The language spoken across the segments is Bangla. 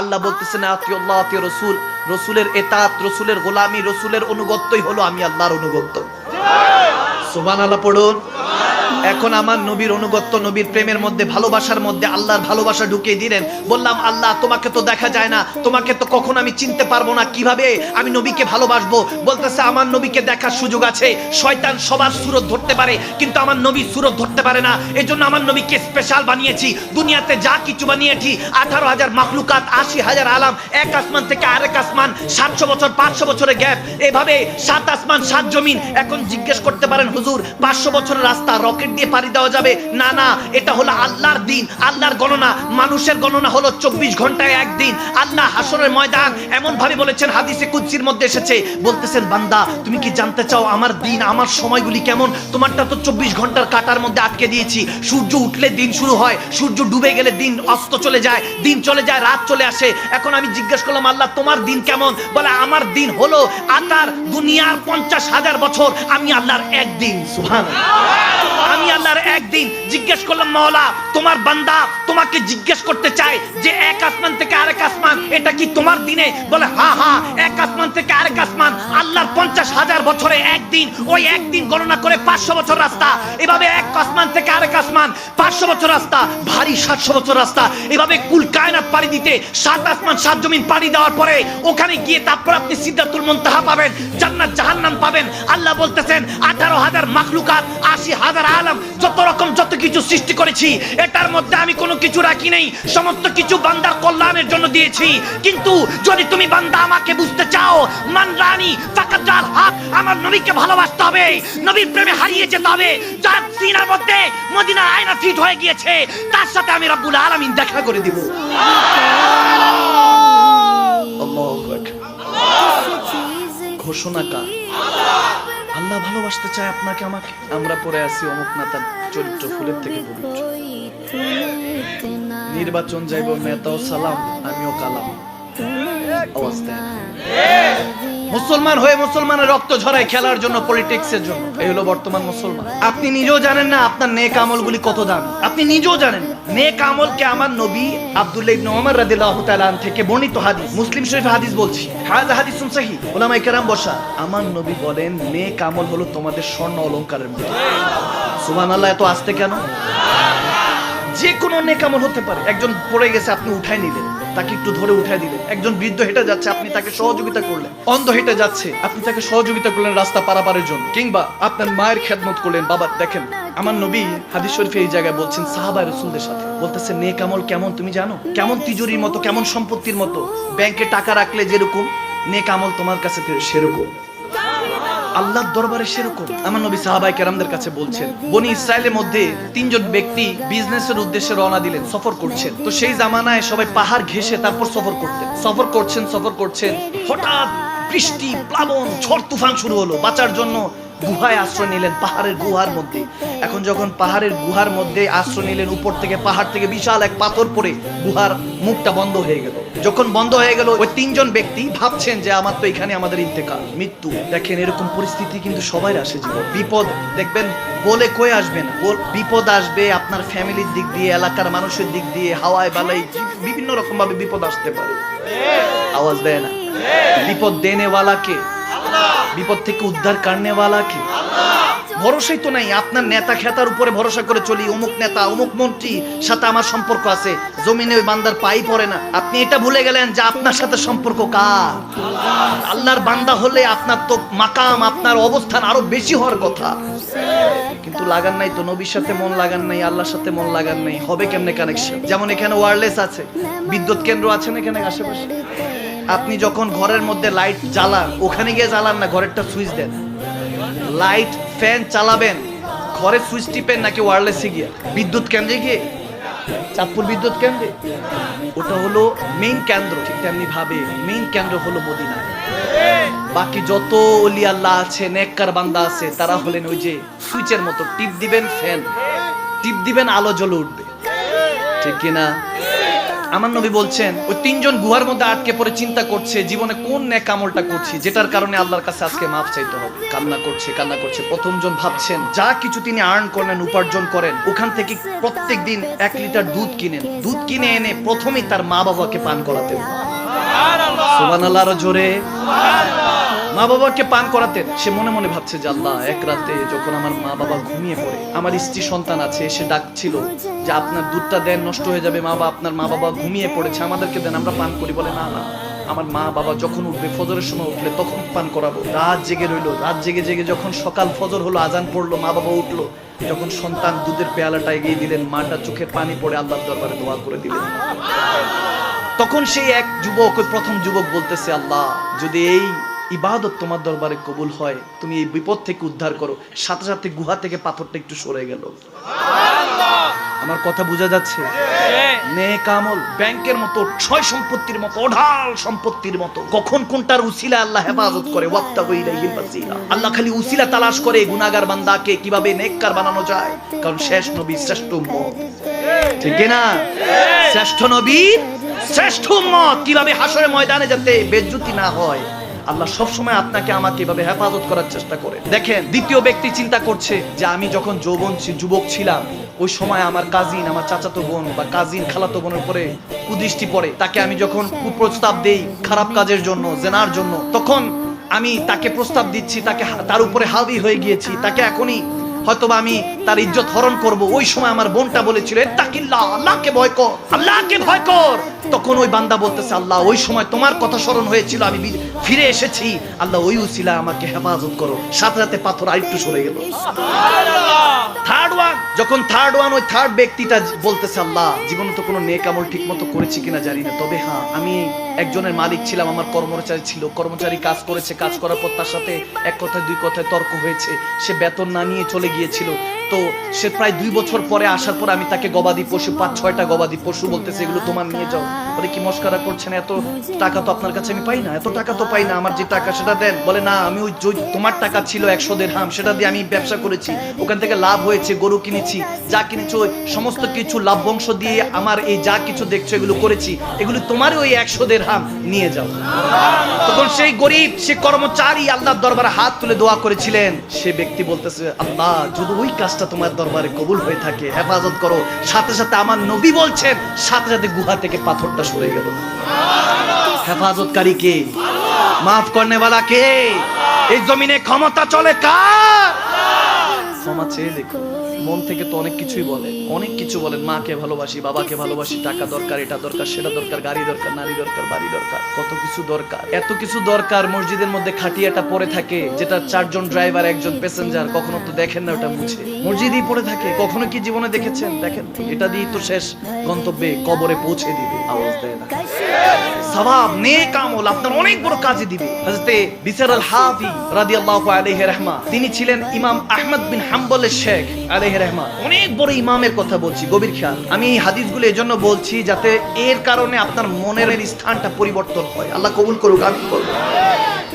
আল্লাহ বলতেছেন আতিউল্লাহ আতি রাসূল, রাসূলের ইতাআত, রাসূলের গোলামি, রাসূলের অনুগত্যই হলো আমি আল্লাহর অনুগত্য। সুবহানাল্লাহ পড়ুন। এখন আমার নবীর অনুগত্য, নবীর প্রেমের মধ্যে, ভালোবাসার মধ্যে আল্লাহর ভালোবাসা ঢুকিয়ে দিলেন। বললাম আল্লাহ তোমাকে তো দেখা যায় না, তোমাকে তো কখন আমি চিনতে পারবো না, কিভাবে আমি নবীকে ভালোবাসবো? বলতেছে আমার নবীকে দেখার সুযোগ আছে। শয়তান সবার সুরত ধরতে পারে, কিন্তু আমার নবীর সুরত ধরতে পারে না। এজন্য আমার নবীকে স্পেশাল বানিয়েছি। দুনিয়াতে যা কিছু বানিয়েছি, 18,000 মাখলুকাত, 80,000 আলাম, এক আসমান থেকে আরেক আসমান, 700 বছর 500 বছরের গ্যাপ, এভাবে 7 আসমান 7 জমিন। এখন জিজ্ঞেস করতে পারেন হুজুর 500 বছরের রাস্তা রকেট দিয়ে পাড়ি দেওয়া যাবে? না না, এটা হলো আল্লাহর দিন, আল্লাহর গণনা। মানুষের গণনা হলো 24 ঘন্টায় একদিন। আল্লাহ হাসরের ময়দান এমন ভাবে বলেছেন, হাদিসে কুদসির মধ্যে এসেছে, বলতেছেন বান্দা তুমি কি জানতে চাও আমার দিন, আমার সময়গুলি কেমন? তোমারটা তো 24 ঘন্টার কাটার মধ্যে আটকে দিয়েছি। সূর্য উঠলে দিন শুরু হয়, সূর্য ডুবে গেলে দিন অস্ত চলে যায়, দিন চলে যায়, রাত চলে আসে। এখন আমি জিজ্ঞেস করলাম আল্লাহ তোমার দিন কেমন? বলে আমার দিন হলো আটার দুনিয়ার 50,000 বছর আমি আল্লাহর একদিন। সুবহানাল্লাহ, আমি আল্লাহর একদিন। জিজ্ঞেস করলাম মাওলা তোমার বান্দা তোমাকে জিজ্ঞেস করতে চায় যে এক আসমান থেকে আরেক আসমান এটা কি তোমার দিনে? বলে হ্যাঁ হ্যাঁ, এক আসমান থেকে আরেক আসমান আল্লাহর 50,000 বছরে একদিন। ওই একদিন গণনা করে 500 বছর রাস্তা। এভাবে এক আসমান থেকে আরেক আসমান 500 বছর রাস্তা, ভারী 700 বছর রাস্তা। এভাবে কুল কায়নাত পাড়ি দিতে 7 আসমান 7 জমিন পাড়ি দেওয়ার পরে ওখানে গিয়ে তারপর আপনি সিদরাতুল মুনতাহা পাবেন, জান্নাত জাহান্নাম পাবেন। আল্লাহ বলতেছেন 18,000 মাখলুকাত, 80,000 আলাম, যত রকম যত কিছু সৃষ্টি করেছি এটার মধ্যে আমি কোনো কিছু রাখি নাই, সমস্ত কিছু বান্দার কল্যাণের জন্য দিয়েছি। কিন্তু যদি তুমি বান্দা আমাকে বুঝতে চাও, মান রানী ফাকাত জাল হক, আমার নবীকে ভালোবাসতে হবে, নবীর প্রেমে হারিয়ে যেতে হবে। যার সিনার মধ্যে মদিনার আয়না ফিট হয়ে গিয়েছে তার সাথে আমি রব্বুল আলামিন দেখা করে দিব। আল্লাহু আকবার। ঘোষণা কার? আল্লাহ ভালোবাসতে চায় আপনাকে আমাকে। আমরা পড়ে আছি অমুক নাতার চরিত্র ফুলের থেকে পবিত্র। নির্বাচন যাইব নেতাও সালাম, আমিও কালাম। আওয়াজ দেন। মুসলমান হয়ে মুসলমানের রক্ত ঝরায় খেলার জন্য, পলিটিক্সের জন্য। এই হলো বর্তমান মুসলমান। আপনি নিজেও জানেন না আপনার নেক আমলগুলি কত দাম, আপনি নিজেও জানেন না। নেক আমলকে আমার নবী আব্দুল্লাহ ইবনে ওমর রাদিয়াল্লাহু তাআলা থেকে বর্ণিত হাদিস, মুসলিম শরীফ হাদিস বলছি, হাযা হাদিসুন সহিহ। উলামায়ে কেরাম বসা, আমার নবী বলেন নেক আমল হলো তোমাদের স্বর্ণ অলংকারের মতো। সুবহানাল্লাহ, এত আস্তে কেন? যে কোনো নেক আমল হতে পারে। একজন পড়ে গেছে আপনি উঠাই নিলেন, তাকে একটু ধরে উঠাই দিলেন। একজন বৃদ্ধ হেঁটে যাচ্ছে আপনি তাকে সহযোগিতা করলেন। অন্ধ হেঁটে যাচ্ছে আপনি তাকে সহযোগিতা করলেন রাস্তা পারাপারের জন্য। কিংবা আপনার মায়ের খেদমত করলেন। বাবা দেখেন আমার নবী হাদিস শরীফে এই জায়গায় বলছেন সাহাবায়ে রাসূলদের সাথে, বলতেছে নেক আমল কেমন তুমি জানো? কেমন তিজুরির মতো, কেমন সম্পত্তির মতো। ব্যাংকে টাকা রাখলে যেরকম, নেক আমল তোমার কাছে সেরকম, আল্লাহর দরবারে সেরকম। আমার নবী সাহাবায়ে কেরামদের কাছে বলছেন, বনি ইসরায়েলের মধ্যে 3 জন ব্যক্তি বিজনেসের উদ্দেশ্যে রওনা দিলেন, সফর করছেন। তো সেই জামানায় সবাই পাহাড় ঘেঁষে তারপর সফর করতেন। সফর করছেন, হঠাৎ বৃষ্টি, প্লাবন, ঝড় তুফান শুরু হলো। বাঁচার জন্য গুহায় আশ্রয় নিলেন, পাহাড়ের গুহার মধ্যে। এখন যখন পাহাড়ের গুহার মধ্যে আশ্রয় নিলেন, উপর থেকে পাহাড় থেকে বিশাল এক পাথর পড়ে গুহার মুখটা বন্ধ হয়ে গেল। যখন বন্ধ হয়ে গেল, ওই 3 জন ব্যক্তি ভাবছেন যে আমার তো এখানে আমাদের ইন্তেকাল, মৃত্যু। দেখেন এরকম পরিস্থিতি কিন্তু সবাই আসে জীবন। বিপদ দেখবেন বলে কয়ে আসবে না, বিপদ আসবে আপনার ফ্যামিলির দিক দিয়ে, এলাকার মানুষের দিক দিয়ে, হাওয়ায় বালাই বিভিন্ন রকম ভাবে বিপদ আসতে পারে। আওয়াজ দেয় না? বিপদ দেনে ওয়ালা কে? বিপদ থেকে উদ্ধার করনে ওয়ালা কে? ভরসাই তো নাই। আপনার নেতা খেতার উপরে ভরসা করে চলি, অমুক নেতা অমুক মন্ত্রী সাথে আমার সম্পর্ক আছে, জমিনে ওই বান্দার পাই পড়ে না। আপনি এটা ভুলে গেলেন যে আপনার সাথে সম্পর্ক কার? আল্লাহর বান্দা হলে আপনার তো মাকাম, আপনার অবস্থান আরো বেশি হওয়ার কথা। কিন্তু লাগান নাই তো, নবীর সাথে মন লাগান নাই, আল্লাহর সাথে মন লাগান নাই। হবে কেমনে কানেকশন? যেমন এখানে ওয়্যারলেস আছে, বিদ্যুৎ কেন্দ্র আছে না এখানে আশেপাশে। আপনি যখন ঘরের মধ্যে লাইট জ্বালান, ওখানে গিয়ে জ্বালান না, ঘরেরটা সুইচ দেন। লাইট ফ্যান চালাবেন, ঘরে সুইচ টিপেন নাকি ওয়্যারলেসে গিয়ে? বিদ্যুৎ কেন্দ্রে গিয়ে, চাঁদপুর বিদ্যুৎ কেন্দ্রে, ওটা হলো মেইন কেন্দ্র। ঠিক তেমনি ভাবে মেইন কেন্দ্র হলো মদিনা। বাকি যত ওলি আল্লাহ আছে, নেককার বান্দা আছে, তারা হলেন ওই যে সুইচের মতো, টিপ দিবেন ফ্যান, টিপ দিবেন আলো জ্বলে উঠবে। ঠিক কিনা? আমার নবী বলছেন ওই তিনজন গুহার মধ্যে আটকে পড়ে চিন্তা করছে জীবনে কোন নেক আমলটা করছি যেটার কারণে আল্লাহর কাছে আজকে মাফ চাইতে হবে। কান্না করছে। প্রথম জন ভাবছেন যা কিছু তিনি আর্ন করেন, উপার্জন করেন, ওখান থেকে প্রত্যেক দিন 1 লিটার দুধ কিনে এনে প্রথমেই তার মা বাবাকে পান করাতেন। সুবহানাল্লাহ, আরো জোরে। মা বাবাকে পান করাতেন। সে মনে মনে ভাবছে যে আল্লাহ, এক রাতে যখন আমার মা বাবা ঘুমিয়ে পড়ে, আমার স্ত্রী সন্তান আছে, এসে ডাকছিল যে আপনার দুধটা দেন, নষ্ট হয়ে যাবে, আপনার মা বাবা ঘুমিয়ে পড়েছে, আমাদেরকে দেন, আমরা পান করি। বলে না, আমার মা বাবা যখন উঠবে, ফজরের সময় উঠলে তখন পান করাবো। রাত জেগে রইল। রাত জেগে যখন সকাল ফজর হলো, আজান পড়লো, মা বাবা উঠলো, যখন সন্তান দুধের পেয়ালাটা এগিয়ে দিলেন, মাটা চোখের পানি পড়ে আল্লাহর দরবারে দোয়া করে দিলেন। তখন সেই এক যুবক, ওই প্রথম যুবক বলতেছে, আল্লাহ, যদি এই ইবাদত তোমার দরবারে কবুল হয়, তুমি এই বিপদ থেকে উদ্ধার করো। সাথে সাথে গুহা থেকে পাথরটা একটু সরে গেল। আমার কথা বোঝা যাচ্ছে? নেক আমল ব্যাংকের মতো, ছয় সম্পত্তির মতো, অঢাল সম্পত্তির মতো, কখন কোনটার উসিলা আল্লাহ হেফাজত করে। ওয়াত্তাকু ইলাইহিল ওয়াসিলা। আল্লাহ খালি উসিলা তালাশ করে গুনাহগার বান্দাকে কিভাবে নেককার বানানো যায়। কারণ শেষ নবী শ্রেষ্ঠ উম্মত, ঠিক না? শ্রেষ্ঠ নবী শ্রেষ্ঠ উম্মত, কিভাবে হাসরের ময়দানে যাতে বেজ্জতি না হয়, আল্লাহ সবসময় আপনাকে আমাকে এভাবে হেফাজত করার চেষ্টা করে। দেখেন, দ্বিতীয় ব্যক্তি চিন্তা করছে যে আমি যখন যুবক ছিলাম, ওই সময় আমার কাজিন, আমার চাচাতো বোন বা কাজিন খালাতো বোনের উপরে কুদৃষ্টি পড়ে। তাকে আমি যখন কুপ্রস্তাব দেই খারাপ কাজের জন্য, জেনার জন্য, তখন আমি তাকে প্রস্তাব দিচ্ছি, তার উপরে হাবি হয়ে গিয়েছি, তাকে এখনই হয়তোবা আমি তার ইজ্জত হরণ করব। ওই সময় আমার বোনটা বলেছিল, ইত্তাকিল্লাহ, আল্লাহকে ভয় কর, আল্লাহকে ভয় কর। তখন ওই বান্দা বলতেছে, আল্লাহ, ওই সময় তোমার কথা স্মরণ হয়েছিল, আমি ফিরে এসেছি, আল্লাহ ওই উসিলা আমাকে হেফাজত করো। সাথে সাথে পাথর আরেকটু সরে গেল। ওই থার্ড ব্যক্তিটা বলতেছে, আল্লাহ, জীবনে তো কোনো নেক আমল ঠিক মতো করেছি কিনা জানি না, তবে হ্যাঁ, আমি একজনের মালিক ছিলাম, আমার কর্মচারী ছিল, কর্মচারী কাজ করেছে, কাজ করার পর তার সাথে এক কথায় দুই কথায় তর্ক হয়েছে, সে বেতন না নিয়ে চলে গিয়েছিল। তো সে প্রায় 2 বছর পরে আসার পর আমি তাকে গবাদি পশু, 5-6টা গবাদি পশু, বলতেছে এগুলো তোমার নিয়ে যাও। বলে কি মস্করা করছেন? এত টাকা তো আপনার কাছে আমি পাই না, এত টাকা তো পাই না, আমার যে টাকা সেটা দেন। বলে না, আমি ওই তোমার টাকা ছিল 100 দিরহাম, সেটা দিয়ে আমি ব্যবসা করেছি, ওখান থেকে লাভ হয়েছে, গরু কিনেছি, যা কিনেছি ওই সমস্ত কিছু লাভ বংশ দিয়ে আমার এই যা কিছু দেখছো এগুলো করেছি, এগুলো তোমার ওই 100 দিরহাম নিয়ে যাও। তখন সেই গরিব, সে কর্মচারী আল্লাহর দরবারে হাত তুলে দোয়া করেছিলেন। সে ব্যক্তি বলতেছে, আল্লাহ, যদি ওই কাজটা তোমার দরবারে কবুল হয়ে থাকে, হেফাজত করো। সাথে সাথে আমার নবী বলছেন, সাথে সাথে গুহা থেকে পাথরটা সরে গেল। হেফাজতকারী কে? মাফ করনে ওয়ালা কে? এই জমিনে ক্ষমতা চলে কার? ক্ষমা চেয়ে দেখো। মন থেকে তো অনেক কিছুই বলেন, মাকে ভালোবাসি, বাবাকে ভালোবাসি, টাকা দরকার, এটা দরকার, সেটা দরকার, গাড়ি দরকার, নারী দরকার, বাড়ি দরকার, কত কিছু দরকার, এত কিছু দরকার। মসজিদের মধ্যে খাটিয়াটা পড়ে থাকে, যেটা 4 জন ড্রাইভার, 1 জন প্যাসেঞ্জার, কখনো তো দেখেন না ওটা মুছে, মসজিদেই পড়ে থাকে। কখনো কি জীবনে দেখেছেন? দেখেন, এটা দিয়ে তো শেষ গন্তব্যে কবরে পৌঁছে দিবে। আওয়াজ দেয় না? সওয়াব, নেক আমল আপনার অনেক বড় কাজে দিবে। হযরতে বিসর আল হাফি রাদিয়াল্লাহু আলাইহি রাহমা, তিনি ছিলেন ইমাম আহমদ বিন হাম্বলের শেখ আলাইহি রাহমা। অনেক বড় ইমামের কথা বলছি, গভীর খেয়াল। আমি এই হাদিসগুলো এজন্য বলছি যাতে এর কারণে আপনার মনের স্থানটা পরিবর্তন হয়। আল্লাহ কবুল করুক, আমিন বলবো।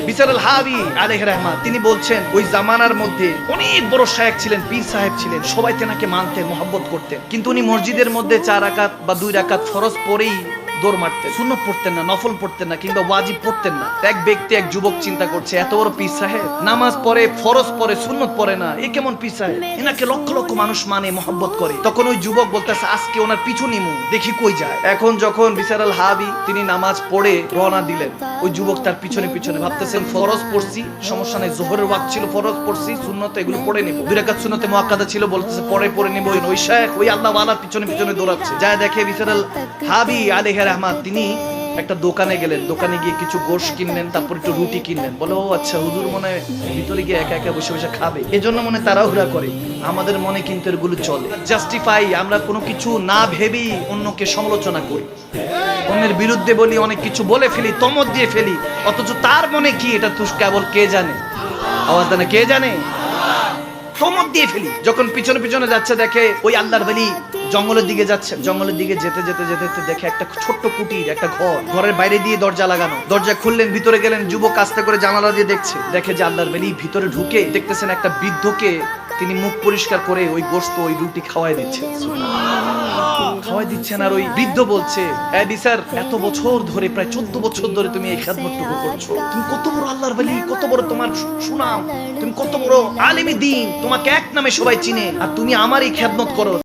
বিসর আল হাফি আলাইহি রাহমা, তিনি বলছেন, ওই জামানার মধ্যে অনেক বড় শেখ ছিলেন, পীর সাহেব ছিলেন, সবাই তেনাকে মানতেন, মহব্বত করতেন। কিন্তু উনি মসজিদের মধ্যে 4 রাকাত বা 2 রাকাত ফরজ পড়েই দৌড় মারতেন, সুন্নত পড়তেন না, নফল পড়তেন না, কিংবা ওয়াজিব পড়তেন না। এক ব্যক্তি, এক যুবক চিন্তা করছে, এত বড় পীর সাহেব, নামাজ পড়ে, ফরজ পড়ে, সুন্নত পড়ে না, এ কেমন পীর সাহেব? এনাকে লক্ষ লক্ষ মানুষ মানে, মহব্বত করে। তখন ওই যুবক বলতেছে, আজকে ওনার পিছু নিমু, দেখি কই যায়। এখন যখন বিসর আল হাফি তিনি নামাজ পড়ে রওনা দিলেন, ওই যুবক তার পিছনে পিছনে ভাবতেছেন, ফরজ পড়ছি, সমস্যা নেই, যোহরের ওয়াক্ত ছিল, ফরজ পড়ছি, সুন্নত এগুলো পড়ে নেব, 2 রাকাত সুন্নতে মুআক্কাদা ছিল, বলতেছে পড়ে নেব। ওই শেখ, ওই আল্লাহ ওয়ালার পিছনে পিছনে দৌড়াচ্ছে। যায় দেখে বিসর আল হাফি আলাইহি রাহমা তিনি একটা দোকানে গেলেন, দোকানে গিয়ে কিছু গোশত কিনলেন, তারপর একটু রুটি কিনলেন। বলে, ও আচ্ছা, হুজুর মনে ভিতরে গিয়ে একা একা বসে বসে খাবে, এজন্য মনে তাড়াহুড়া করে। আমাদের মনে কিন্তু এগুলো চলে, জাস্টিফাই, আমরা কোনো কিছু না ভেবেই অন্যকে সমালোচনা করি, অন্যের বিরুদ্ধে বলি, অনেক কিছু বলে ফেলি, তমত দিয়ে ফেলি, অথচ তার মনে কি এটা তো কেবল কে জানে। আওয়াজ দেন, কে জানে? তমত দিয়ে ফেলি। যখন পিছনে পিছনে যাচ্ছে, দেখে ওই আল্লাহর ওলি জঙ্গলের দিকে যাচ্ছে, জঙ্গলের দিকে যেতে যেতে যেতে দেখে একটা ছোট্ট কুটির, একটা ঘর, ঘরের বাইরে দিয়ে দরজা লাগানো। দরজা খুললেন, ভিতরে গেলেন, যুবক আস্তে করে জানালা দিয়ে দেখে যে আল্লাহর ওলি ভিতরে ঢুকে দেখতেছেন একটা বৃদ্ধকে তিনি মুখ পরিষ্কার করে ওই গোশত, ওই রুটি খাওয়াই দিচ্ছেন। খাওয়াই দিচ্ছেন আর ওই বৃদ্ধ বলছে, এ বিচার এত বছর ধরে, প্রায় 14 বছর ধরে তুমি এই খেদমতটুকু করছো, তুমি কত বড় আল্লাহর ওলি, কত বড় তোমার সুনাম, তুমি কত বড় আলেমে দ্বীন, তোমাকে এক নামে সবাই চিনে, আর তুমি আমার এই খেদমত করো।